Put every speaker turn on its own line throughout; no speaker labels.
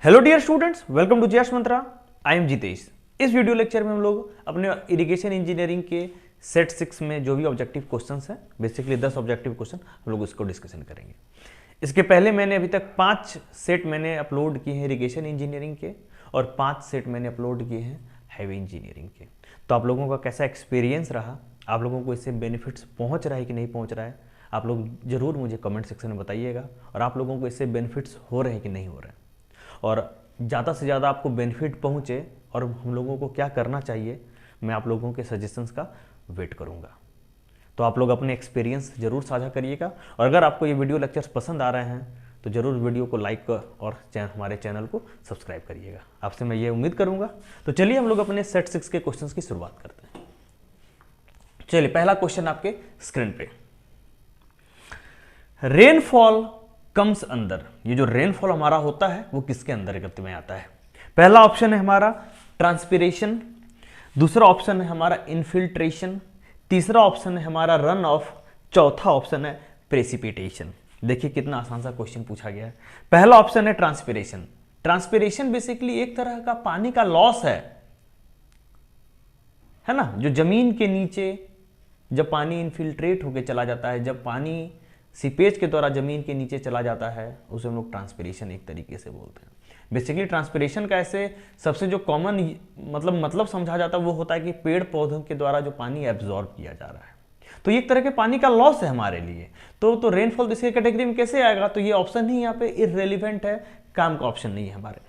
Hello dear students, welcome to Jayash Mantra. I am Jitesh. इस video lecture में हम लोग अपने इरिगेशन इंजीनियरिंग के सेट 6 में जो भी ऑब्जेक्टिव क्वेश्चंस हैं, बेसिकली 10 ऑब्जेक्टिव क्वेश्चन हम लोग इसको डिस्कशन करेंगे। इसके पहले मैंने अभी तक 5 सेट मैंने अपलोड किए हैं इरिगेशन इंजीनियरिंग के और 5 सेट मैंने अपलोड किए हैं हैवी इंजीनियरिंग के। तो आप लोगों का कैसा एक्सपीरियंस रहा, आप लोगों को इससे बेनिफिट्स पहुँच रहा है कि नहीं पहुँच रहा है, आप लोग ज़रूर मुझे कमेंट सेक्शन में बताइएगा। और आप लोगों को इससे बेनिफिट्स हो रहे हैं कि नहीं हो रहे हैं, और ज़्यादा से ज़्यादा आपको बेनिफिट पहुँचे और हम लोगों को क्या करना चाहिए, मैं आप लोगों के सजेशंस का वेट करूँगा। तो आप लोग अपने एक्सपीरियंस ज़रूर साझा करिएगा, और अगर आपको ये वीडियो लेक्चर्स पसंद आ रहे हैं तो ज़रूर वीडियो को लाइक और हमारे चैनल को सब्सक्राइब करिएगा। आपसे मैं ये उम्मीद करूँगा। तो चलिए हम लोग अपने सेट 6 के क्वेश्चंस की शुरुआत करते हैं। चलिए, पहला क्वेश्चन आपके स्क्रीन पे। रेनफॉल कम्स अंदर, ये जो रेनफॉल हमारा होता है वो किसके अंतर्गत में आता है? पहला ऑप्शन है हमारा ट्रांसपिरेशन, दूसरा ऑप्शन है हमारा इनफिल्ट्रेशन, तीसरा ऑप्शन है हमारा रन ऑफ, चौथा ऑप्शन है प्रेसिपिटेशन। देखिए कितना आसान सा क्वेश्चन पूछा गया है। पहला ऑप्शन है ट्रांसपिरेशन। ट्रांसपिरेशन बेसिकली एक तरह का पानी का लॉस है ना, जो जमीन के नीचे जब पानी इनफिल्ट्रेट होकर चला जाता है, जब पानी सीपेज के द्वारा जमीन के नीचे चला जाता है, उसे हम लोग ट्रांसपिरेशन एक तरीके से बोलते हैं। बेसिकली ट्रांसपिरेशन का ऐसे सबसे जो कॉमन मतलब समझा जाता है वो होता है कि पेड़ पौधों के द्वारा जो पानी एब्जॉर्ब किया जा रहा है, तो ये एक तरह के पानी का लॉस है हमारे लिए। तो रेनफॉल इसके कैटेगरी में कैसे आएगा? तो ये ऑप्शन ही यहाँ पे इररेलेवेंट है, काम का ऑप्शन नहीं है हमारे।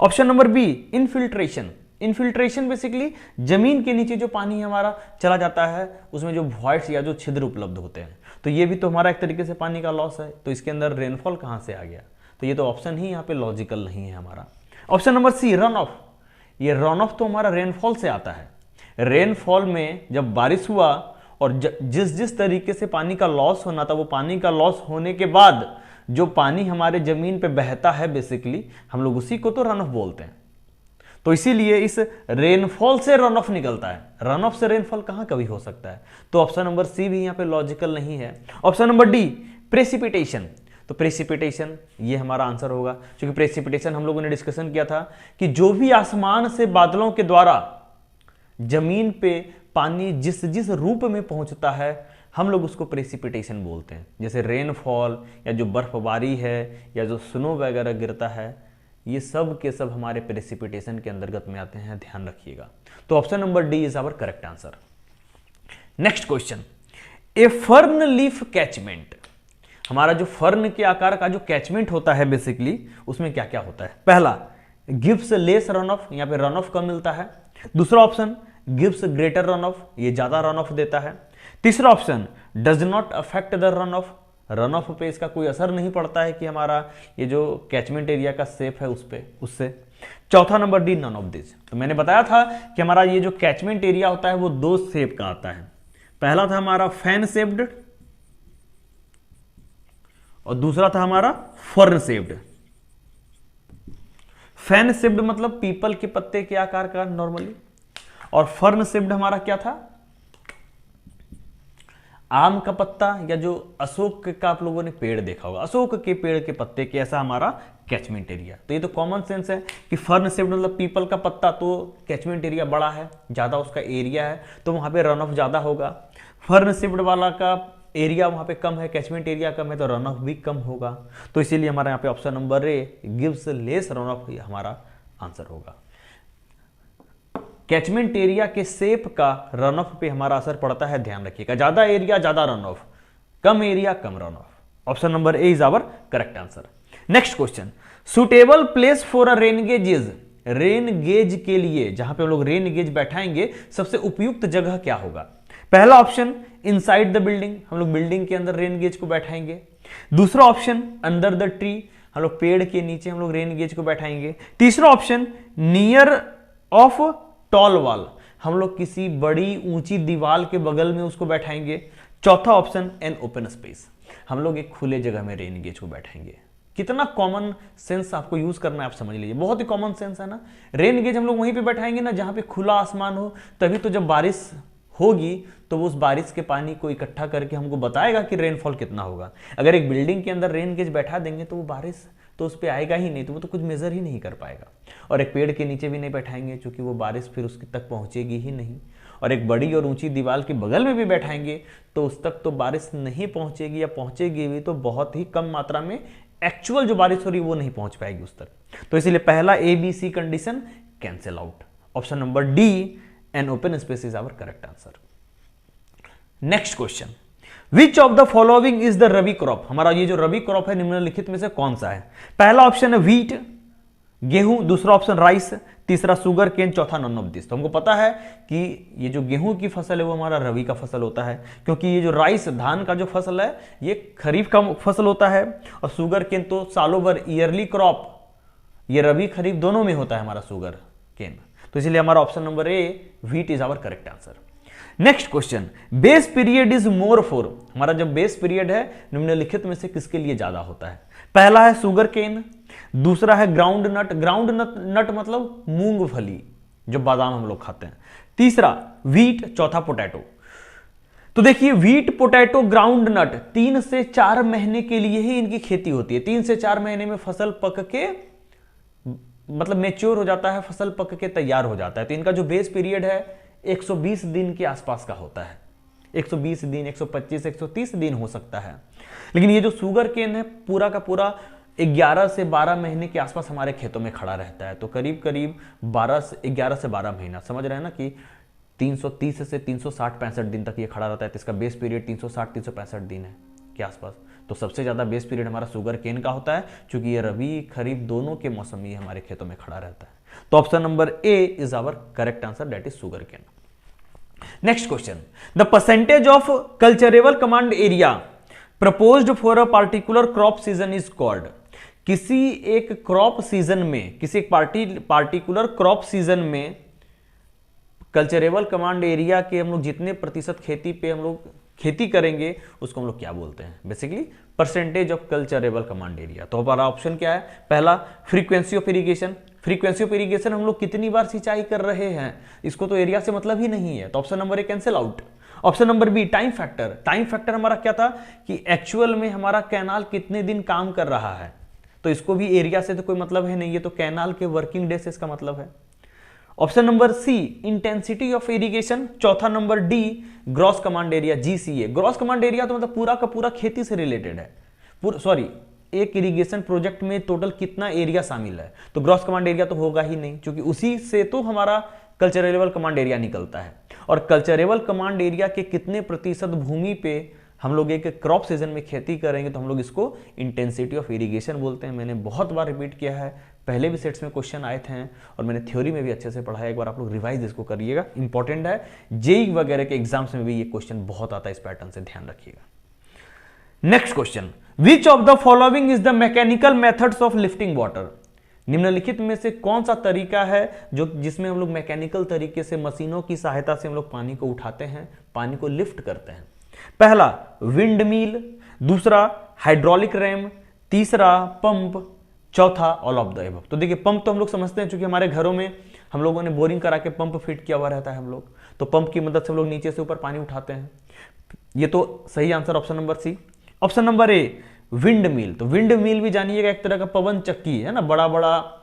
Option number B, infiltration. Infiltration basically जमीन के नीचे जो पानी हमारा चला जाता है उसमें जो वॉइड्स या जो छिद्र उपलब्ध होते हैं, तो ये भी तो हमारा एक तरीके से पानी का लॉस है। तो इसके अंदर रेनफॉल कहाँ से आ गया? तो ये तो ऑप्शन ही यहाँ पे लॉजिकल नहीं है हमारा। Option number C, run off. ये रन ऑफ तो हमारा रेनफॉल से आता है। रेनफॉल में जब बारिश हुआ और जिस तरीके से पानी का लॉस होना था, वो पानी का लॉस होने के बाद जो पानी हमारे जमीन पे बहता है, बेसिकली हम लोग उसी को तो रन ऑफ बोलते हैं। तो इसीलिए इस रेनफॉल से रन ऑफ निकलता है। रन ऑफ से रेनफॉल कहां कभी हो सकता है? तो ऑप्शन नंबर सी भी यहां पे लॉजिकल नहीं है। Option number D, precipitation. तो प्रेसिपिटेशन ये हमारा आंसर होगा, क्योंकि प्रेसिपिटेशन हम लोगों ने डिस्कशन किया था कि जो भी आसमान से बादलों के द्वारा जमीन पे पानी जिस रूप में पहुंचता है, हम लोग उसको प्रेसिपिटेशन बोलते हैं। जैसे रेनफॉल या जो बर्फबारी है या जो स्नो वगैरह गिरता है, ये सब के सब हमारे प्रेसिपिटेशन के अंतर्गत में आते हैं, ध्यान रखिएगा। तो option number D is our correct answer. Next question, a fern leaf catchment. हमारा जो फर्न के आकार का जो कैचमेंट होता है, बेसिकली उसमें क्या क्या होता है? पहला, गिव्स लेस रन ऑफ, यहां पे रन ऑफ कम मिलता है। दूसरा option, gives greater run off, ये ज्यादा रन ऑफ देता है। तीसरा option, does not affect the run of, run of पे इसका कोई असर नहीं पड़ता है कि हमारा ये जो कैचमेंट एरिया का शेप है उससे। चौथा number D, none of this. तो मैंने बताया था कि हमारा ये जो कैचमेंट एरिया होता है वो 2 शेप का आता है। पहला था हमारा फैन शेप्ड और दूसरा था हमारा फर्न शेप्ड। फैन शेप्ड मतलब पीपल के पत्ते के आकार का नॉर्मली, और फर्न शेप्ड हमारा क्या था? आम का पत्ता या जो अशोक का आप लोगों ने पेड़ देखा होगा, अशोक के पेड़ के पत्ते के, ऐसा हमारा कैचमेंट एरिया। तो ये तो कॉमन सेंस है कि फर्न शेप्ड मतलब पीपल का पत्ता, तो कैचमेंट एरिया बड़ा है, ज्यादा उसका एरिया है, तो वहां पे रन ऑफ ज्यादा होगा। फर्न शेप्ड वाला का एरिया वहां पे कम है, कैचमेंट एरिया कम है, तो रन ऑफ भी कम होगा। तो इसीलिए हमारा यहाँ पे option number A, gives less run of, हमारा आंसर होगा। कैचमेंट एरिया के शेप का रन ऑफ पे हमारा असर पड़ता है, ध्यान रखिएगा। ज्यादा एरिया ज्यादा रन ऑफ, कम एरिया कम run off. Option number A is our correct answer. Next question, suitable place for a rain gauge is. Rain gauge के लिए जहां पे हम लोग रेन गेज बैठाएंगे, सबसे उपयुक्त जगह क्या होगा? पहला ऑप्शन, इनसाइड द बिल्डिंग, हम लोग बिल्डिंग के अंदर रेन गेज को बैठाएंगे। दूसरा ऑप्शन, अंडर द ट्री, हम लोग पेड़ के नीचे हम लोग रेन गेज को बैठाएंगे। तीसरा option, near of tall wall, हम लोग किसी बड़ी ऊंची दीवार के बगल में उसको बैठाएंगे। चौथा ऑप्शन, एन ओपन स्पेस, हम लोग एक खुले जगह में रेन गेज को बैठाएंगे। कितना कॉमन सेंस आपको यूज करना है, आप समझ लीजिए, बहुत ही कॉमन सेंस है ना। रेन गेज हम लोग वहीं पे बैठाएंगे ना जहां पे खुला आसमान हो, तभी तो जब बारिश होगी तो वो उस बारिश के पानी को इकट्ठा करके हमको बताएगा कि रेनफॉल कितना होगा। अगर एक बिल्डिंग के अंदर रेन गेज बैठा देंगे तो वो बारिश तो उस पर आएगा ही नहीं, तो वो तो कुछ मेजर ही नहीं कर पाएगा। और एक पेड़ के नीचे भी नहीं बैठाएंगे क्योंकि वो बारिश फिर उसके तक पहुंचेगी ही नहीं। और एक बड़ी और ऊंची दीवार के बगल में भी बैठाएंगे तो उस तक तो बारिश नहीं पहुंचेगी, या पहुंचेगी भी तो बहुत ही कम मात्रा में, एक्चुअल जो बारिश हो रही है वो नहीं पहुंच पाएगी उस तक। तो इसलिए पहला A B C condition cancel out. Option number D an open space is our correct answer. Next question, which of the following is the rabi crop. हमारा ये जो रबी क्रॉप है निम्नलिखित में से कौन सा है। पहला ऑप्शन है व्हीट गेहूं, दूसरा ऑप्शन राइस, तीसरा शुगर केन, चौथा नॉन ऑफ दिस। तो हमको पता है कि ये जो गेहूं की फसल है वो हमारा रबी का फसल होता है, क्योंकि ये जो राइस धान का जो फसल है ये खरीफ का फसल होता है, और शुगर केन तो सालों भर ईयरली क्रॉप, ये रबी खरीफ दोनों में होता है हमारा शुगर केन। तो इसलिए हमारा option number A wheat is our correct answer. Next question, base period is more for. हमारा जब बेस पीरियड है निम्नलिखित में से किसके लिए ज्यादा होता है। पहला है शुगर केन, दूसरा है ग्राउंड नट, ग्राउंड नट मतलब मूंगफली जो बादाम हम लोग खाते हैं, तीसरा व्हीट, चौथा पोटैटो। तो देखिए व्हीट, पोटैटो, ग्राउंड नट 3 से 4 महीने के लिए ही इनकी खेती होती है। 3 से 4 महीने में फसल पक के मतलब मेच्योर हो जाता है, फसल पक के तैयार हो जाता है। तो इनका जो बेस पीरियड है 120 दिन के आसपास का होता है। 120 दिन, 125, 130 दिन हो सकता है। लेकिन ये जो शुगर केन है पूरा का पूरा 11 से 12 महीने के आसपास हमारे खेतों में खड़ा रहता है। तो करीब करीब 11 से 12 महीना, समझ रहे हैं ना कि 330 से 360-65 दिन तक ये खड़ा रहता है। तो इसका बेस पीरियड 360-365 दिन है के आसपास। तो सबसे ज्यादा बेस पीरियड हमारा शुगर केन का होता है, क्योंकि ये रबी खरीफ दोनों के मौसम में हमारे खेतों में खड़ा रहता है। तो option number A is our correct answer, that is sugar cane. Next question, the percentage of culturable command area proposed for a particular crop season is called. किसी एक क्रॉप सीजन में, किसी एक पार्टिकुलर क्रॉप सीजन में culturable command area के हम लोग जितने प्रतिशत खेती पे हम लोग खेती करेंगे उसको हम लोग क्या बोलते हैं। Basically percentage of culturable command area. तो हमारा ऑप्शन क्या है, पहला frequency of irrigation. Frequency of irrigation हम लोग कितनी बार सिंचाई कर रहे हैं, इसको तो एरिया से मतलब ही नहीं है। तो option number A cancel out. Option number B time factor. Time factor हमारा क्या था कि एक्चुअल में हमारा कैनाल कितने दिन काम कर रहा है, तो इसको भी एरिया से तो कोई मतलब है नहीं, ये तो कैनाल के वर्किंग डे से इसका मतलब है। Option number C intensity of irrigation. चौथा number D gross command area, GCA। Gross command area तो मतलब पूरा का पूरा खेती से रिलेटेड है, सॉरी एक इरिगेशन प्रोजेक्ट में टोटल कितना एरिया शामिल है। तो ग्रॉस कमांड एरिया तो होगा ही नहीं, क्योंकि उसी से तो हमारा कल्चरेबल कमांड एरिया निकलता है। और कल्चरेबल कमांड एरिया के कितने प्रतिशत भूमि पे हम लोग एक क्रॉप सीजन में खेती करेंगे, तो हम लोग इसको इंटेंसिटी ऑफ इरिगेशन बोलते हैं। मैंने बहुत बार रिपीट किया है, पहले भी सेट्स में क्वेश्चन आए थे और मैंने थ्योरी में भी अच्छे से पढ़ा है। एक बार आप लोग रिवाइज इसको करिएगा, इंपॉर्टेंट है। जेई वगैरह के एग्जाम्स में भी ये क्वेश्चन बहुत आता है, इस पैटर्न से ध्यान रखिएगा। Next question, which of the following is the mechanical methods of lifting water. निम्नलिखित में से कौन सा तरीका है जो जिसमें हम लोग मैकेनिकल तरीके से मशीनों की सहायता से हम लोग पानी को उठाते हैं, पानी को लिफ्ट करते हैं। पहला विंड मिल, दूसरा हाइड्रोलिक रैम, तीसरा पंप, चौथा ऑल ऑफ द एबव। तो देखिए पंप तो हम लोग समझते हैं, क्योंकि हमारे घरों में हम लोगों ने बोरिंग करा के पंप फिट किया हुआ रहता है हम लोग, तो पंप की मदद से हम लोग नीचे से ऊपर पानी उठाते हैं। ये तो सही answer option number C. Option number A windmill. तो विंड मिल भी जानिएगा एक तरह का पवन चक्की है ना, बड़ा बड़ा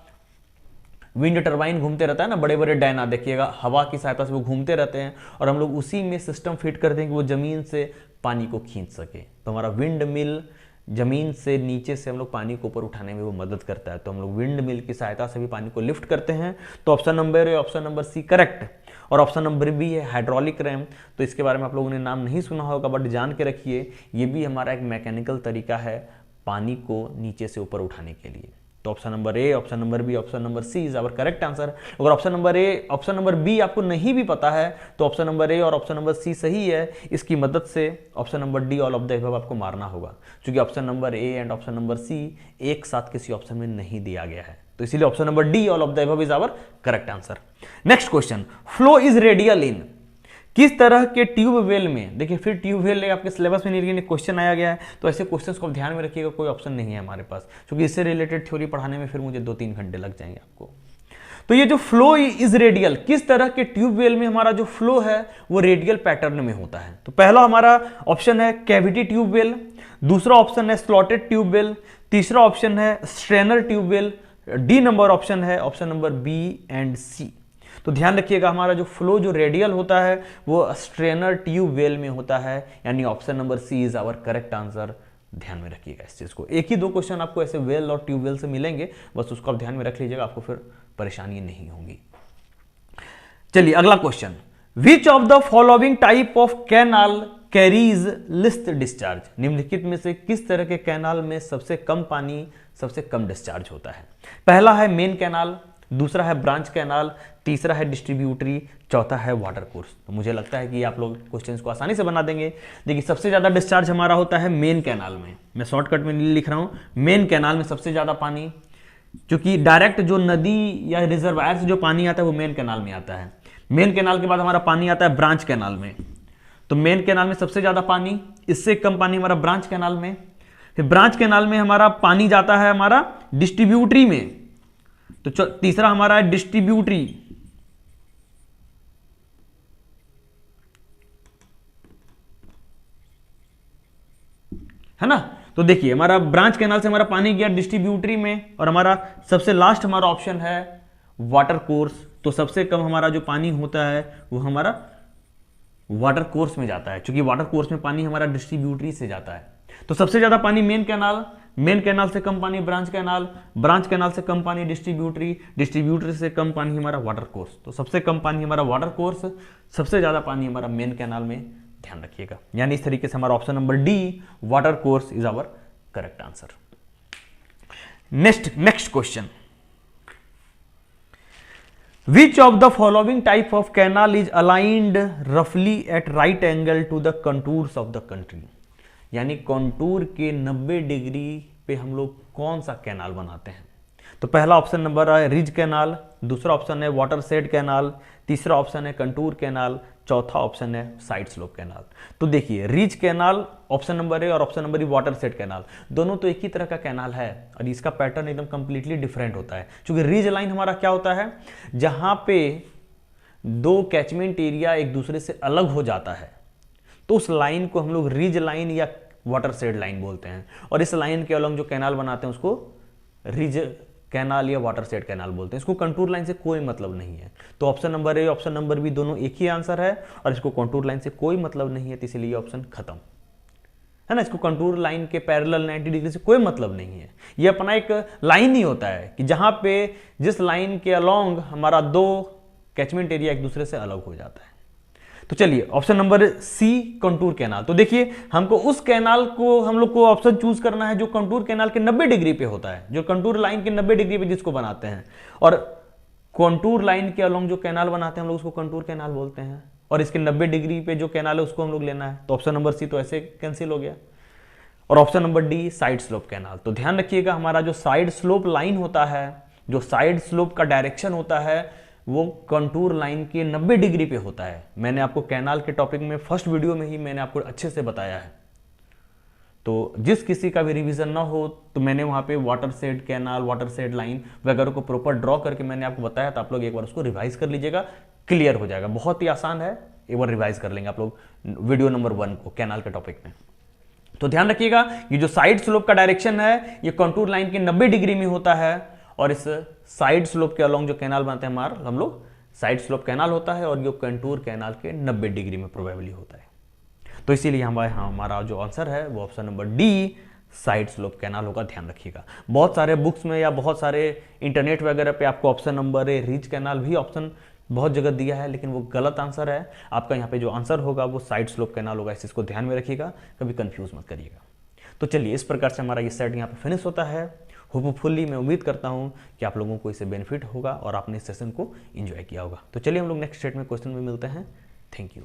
विंड टरबाइन घूमते रहता है ना, बड़े बड़े डायना, देखिएगा हवा की सहायता से वो घूमते रहते हैं और हम लोग उसी में सिस्टम फिट करते हैं कि वो जमीन से पानी को खींच सके। तो हमारा विंड मिल जमीन से नीचे से हम लोग पानी को ऊपर उठाने में वो मदद करता है। तो हम लोग विंड मिल की सहायता से भी पानी को लिफ्ट करते हैं। तो option number A, option number C correct. और ऑप्शन नंबर बी है हाइड्रोलिक रैम। तो इसके बारे में आप लोगों ने नाम नहीं सुना होगा, बट जान के रखिए ये भी हमारा एक मैकेनिकल तरीका है पानी को नीचे से ऊपर उठाने के लिए। तो option number A, option number B, option number C is our correct answer. अगर option number A, option number B आपको नहीं भी पता है तो ऑप्शन नंबर ए और ऑप्शन नंबर सी सही है। इसकी मदद से option number D all of the above आपको मारना होगा, क्योंकि option number A and option number C एक साथ किसी ऑप्शन में नहीं दिया गया है। तो इसीलिए option number D all of the above is our correct answer. Next question, flow is radial in. किस तरह के ट्यूबवेल में, देखिए फिर ट्यूबवेल आपके सिलेबस में नहीं क्वेश्चन आया गया है, तो ऐसे क्वेश्चंस को ध्यान में रखिएगा। कोई ऑप्शन नहीं है हमारे पास, क्योंकि इससे रिलेटेड थ्योरी पढ़ाने में फिर मुझे 2-3 घंटे लग जाएंगे आपको। तो ये जो फ्लो इज रेडियल, किस तरह के ट्यूबवेल में हमारा जो फ्लो है वो रेडियल पैटर्न में होता है। तो पहला हमारा ऑप्शन है कैविटी ट्यूबवेल, दूसरा ऑप्शन है स्लॉटेड ट्यूबवेल, तीसरा ऑप्शन है strainer tube well, D number option है option number B and C. तो ध्यान रखिएगा हमारा जो फ्लो जो रेडियल होता है वो स्ट्रेनर ट्यूबवेल में होता है, यानी option number C is our correct answer. ध्यान में रखिएगा इस चीज को। एक ही 2 क्वेश्चन आपको ऐसे वेल और ट्यूबवेल से मिलेंगे, बस उसको आप ध्यान में रख लीजिएगा, आपको फिर परेशानी नहीं होगी। चलिए अगला question, which of the following type of canal carries list discharge, निम्नलिखित में से किस तरह के कैनाल में सबसे कम पानी सबसे कम डिस्चार्ज होता है? पहला है मेन कैनाल, दूसरा है ब्रांच कैनाल, तीसरा है डिस्ट्रीब्यूटरी, चौथा है वाटर कोर्स। तो मुझे लगता है कि आप लोग क्वेश्चंस को आसानी से बना देंगे। देखिए सबसे ज्यादा डिस्चार्ज हमारा होता है मेन कैनाल में, मैं शॉर्टकट में लिख रहा हूं, मेन कैनाल में सबसे ज्यादा पानी, क्योंकि डायरेक्ट जो नदी या रिजर्वायर से जो पानी आता है वो मेन कैनाल में आता है। मेन कैनाल के बाद हमारा पानी आता है ब्रांच कैनाल में, तो मेन कैनाल में सबसे ज्यादा पानी, इससे कम पानी हमारा ब्रांच कैनाल में। फिर ब्रांच कैनाल में हमारा पानी जाता है हमारा डिस्ट्रीब्यूटरी में, तो तीसरा हमारा है डिस्ट्रीब्यूटरी, है ना। तो देखिए हमारा ब्रांच कैनाल से हमारा पानी गया डिस्ट्रीब्यूटरी में, और हमारा सबसे लास्ट हमारा ऑप्शन है वाटर कोर्स। तो सबसे कम हमारा जो पानी होता है वो हमारा वाटर कोर्स में जाता है, क्योंकि वाटर कोर्स में पानी हमारा डिस्ट्रीब्यूटरी से जाता है। तो सबसे ज्यादा पानी मेन कैनाल, मेन कैनाल से कम पानी ब्रांच कैनाल, ब्रांच कैनाल से कम पानी डिस्ट्रीब्यूटरी, डिस्ट्रीब्यूटरी से कम पानी हमारा वाटर कोर्स। तो सबसे कम पानी हमारा वाटर कोर्स, सबसे ज्यादा पानी हमारा मेन कैनाल में, ध्यान रखिएगा। यानी इस तरीके से हमारा option number D water course is our correct answer. Next question, which of the following type of canal is aligned रफली at right angle to the contours of the country, यानी कंटूर के 90 डिग्री पे हम लोग कौन सा canal बनाते हैं? तो पहला ऑप्शन नंबर है रिज कैनाल, दूसरा ऑप्शन है वाटर शेड कैनाल, तीसरा ऑप्शन है कंटूर कैनाल, चौथा ऑप्शन है साइड स्लोप कैनाल। तो देखिए ridge canal option number A और option number B watershed canal, दोनों तो एक ही तरह का कैनाल है, और इसका पैटर्न एकदम कंप्लीटली डिफरेंट होता है। क्योंकि रिज लाइन हमारा क्या होता है, जहां पे 2 कैचमेंट एरिया एक दूसरे से अलग हो जाता है, तो उस लाइन को हम लोग रिज लाइन या वाटर शेड लाइन बोलते हैं, और इस लाइन के अलॉन्ग जो कैनाल बनाते हैं उसको रिज कैनाल या वाटर शेड कैनाल बोलते हैं। इसको कंटूर लाइन से कोई मतलब नहीं है। तो option number A option number B दोनों एक ही आंसर है, और इसको कंटूर लाइन से कोई मतलब नहीं है, तो इसीलिए ऑप्शन खत्म है ना। इसको कंटूर लाइन के पैरेलल 90 डिग्री से कोई मतलब नहीं है, ये अपना एक लाइन ही होता है कि जहां पे जिस लाइन के अलॉन्ग हमारा 2 कैचमेंट एरिया एक दूसरे से अलग हो जाता है। तो चलिए option number C contour canal. तो देखिए हमको उस कैनाल को हम लोग को ऑप्शन चूज करना है जो कंटूर कैनाल के 90 डिग्री पे होता है, जो कंटूर लाइन के 90 डिग्री पे जिसको बनाते हैं, और कंटूर लाइन के अलॉन्ग जो कैनाल बनाते हैं हम लोग उसको कंटूर कैनाल बोलते हैं, और इसके 90 डिग्री पे जो कैनाल है उसको हम लोग लेना है। तो ऑप्शन नंबर सी तो ऐसे कैंसिल हो गया, और option number D side slope canal. तो ध्यान रखिएगा हमारा जो साइड स्लोप लाइन होता है, जो साइड स्लोप का डायरेक्शन होता है, वो कंटूर लाइन के 90 डिग्री पे होता है। मैंने आपको कैनाल के टॉपिक में फर्स्ट वीडियो में ही मैंने आपको अच्छे से बताया है। तो जिस किसी का भी रिवीजन ना हो तो मैंने वहां पे water shade canal, water shed line वगैरह को प्रॉपर ड्रॉ करके मैंने आपको बताया, तो आप लोग एक बार उसको रिवाइज कर लीजिएगा, क्लियर हो जाएगा। बहुत ही आसान है, एक बार रिवाइज कर लेंगे आप लोग वीडियो नंबर 1 को कैनाल के टॉपिक में। तो ध्यान रखिएगा ये जो साइड स्लोप का डायरेक्शन है ये कंटूर लाइन के 90 डिग्री में होता है, और इस साइड स्लोप के अलॉन्ग जो कैनाल बनाते हैं हमारा हम लोग साइड स्लोप कैनाल होता है, और जो कंटूर कैनाल के 90 डिग्री में प्रोबेबली होता है। तो इसीलिए हमारा जो आंसर है वो option number D side slope canal होगा। ध्यान रखिएगा बहुत सारे बुक्स में या बहुत सारे इंटरनेट वगैरह पे आपको ऑप्शन नंबर ए रिज कैनाल भी ऑप्शन बहुत जगह दिया है, लेकिन वो गलत आंसर है। आपका यहाँ पे जो आंसर होगा वो साइड स्लोप कैनाल होगा, इस चीज को ध्यान में रखिएगा, कभी कंफ्यूज मत करिएगा। तो चलिए इस प्रकार से हमारा ये सेट यहाँ पे फिनिश होता है। होपफुली मैं उम्मीद करता हूँ कि आप लोगों को इससे बेनिफिट होगा और आपने इस सेशन को एंजॉय किया होगा। तो चलिए हम लोग नेक्स्ट सेट में क्वेश्चन में मिलते हैं। Thank you.